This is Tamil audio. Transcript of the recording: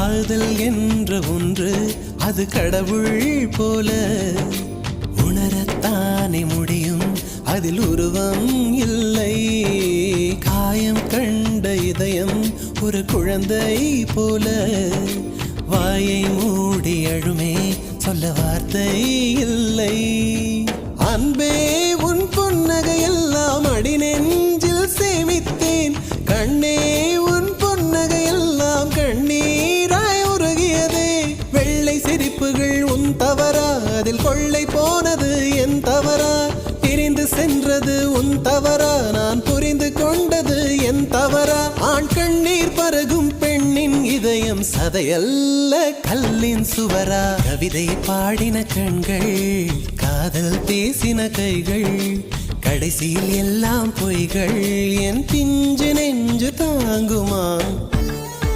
காதல் என்ற ஒன்று அது கடவுள் போல உணரத்தானே முடியும், அதில் உருவம் இல்லை. காயம் கண்ட இதயம் ஒரு குழந்தை போல வாயை மூடி அழுமே, சொல்ல வார்த்தை இல்லை. அன்பே உன் புன்னகை எல்லாம் அடி நெஞ்சில் சேமித்தேன். கண்ணே உன் புன்னகை எல்லாம் கண்ணீராய் உருகியதே. வெள்ளை சிரிப்புகள் உன் தவறா, அதில் கொள்ளை போனது என் தவறா? பிரிந்து சென்றது உன் தவறா, நான் புரிந்து கொண்டது என் தவறா? ஆண் கண்ணீர் பருகும் பெண்ணின் இதயம் சதையல்ல கல்லின் சுவரா? கவிதை பாடின கண்கள், காதல் பேசின கைகள், கடைசியில் எல்லாம் பொய்கள். என் பிஞ்சு நெஞ்சு தாங்குமா?